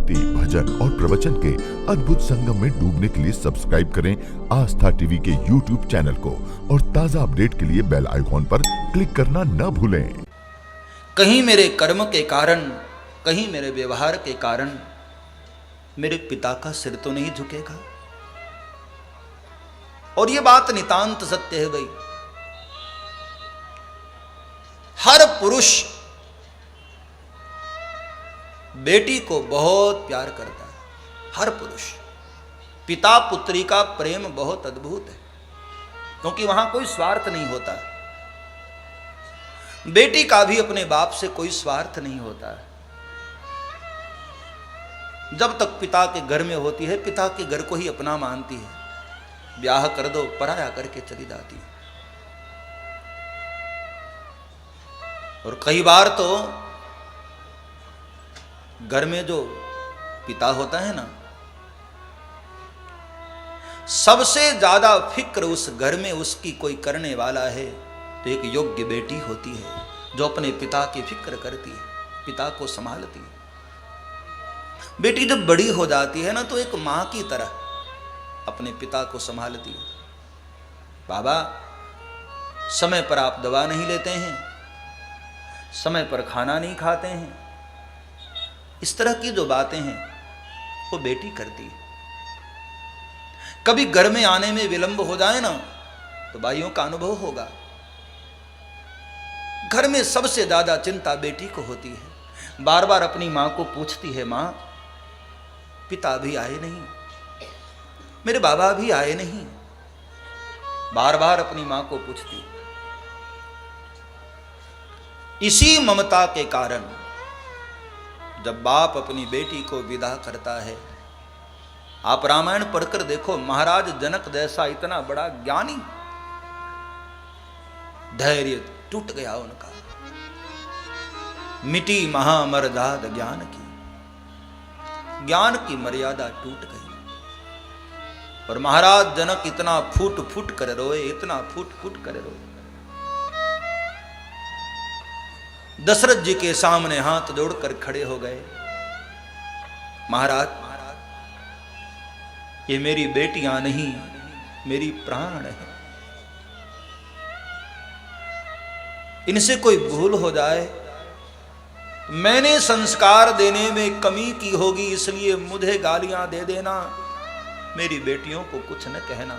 भक्ति, भजन और प्रवचन के अद्भुत संगम में डूबने के लिए सब्सक्राइब करें आस्था टीवी के YouTube चैनल को और ताजा अपडेट के लिए बेल आइकॉन पर क्लिक करना न भूलें। कहीं मेरे कर्म के कारण, कहीं मेरे व्यवहार के कारण मेरे पिता का सिर तो नहीं झुकेगा। और ये बात नितांत सत्य है भाई। हर पुरुष बेटी को बहुत प्यार करता है। हर पुरुष, पिता पुत्री का प्रेम बहुत अद्भुत है, क्योंकि वहां कोई स्वार्थ नहीं होता। बेटी का भी अपने बाप से कोई स्वार्थ नहीं होता है। जब तक पिता के घर में होती है, पिता के घर को ही अपना मानती है। ब्याह कर दो, पराया करके चली जाती है। और कई बार तो घर में जो पिता होता है ना, सबसे ज्यादा फिक्र उस घर में उसकी कोई करने वाला है तो एक योग्य बेटी होती है, जो अपने पिता की फिक्र करती है, पिता को संभालती है। बेटी जब बड़ी हो जाती है ना, तो एक मां की तरह अपने पिता को संभालती है। बाबा, समय पर आप दवा नहीं लेते हैं, समय पर खाना नहीं खाते हैं, इस तरह की जो बातें हैं वो बेटी करती है। कभी घर में आने में विलंब हो जाए ना, तो भाइयों का अनुभव होगा, घर में सबसे ज्यादा चिंता बेटी को होती है। बार बार अपनी मां को पूछती है, मां पिता भी आए नहीं, मेरे बाबा भी आए नहीं। बार बार अपनी मां को पूछती है। इसी ममता के कारण जब बाप अपनी बेटी को विदा करता है, आप रामायण पढ़कर देखो, महाराज जनक जैसा इतना बड़ा ज्ञानी, धैर्य टूट गया उनका। मिटी महामर्यादा ज्ञान की, ज्ञान की मर्यादा टूट गई। और महाराज जनक इतना फूट फूट कर रोए, इतना फूट फूट कर रोए। दशरथ जी के सामने हाथ जोड़कर खड़े हो गए। महाराज, ये मेरी बेटियां नहीं, मेरी प्राण है। इनसे कोई भूल हो जाए, मैंने संस्कार देने में कमी की होगी, इसलिए मुझे गालियां दे देना, मेरी बेटियों को कुछ न कहना।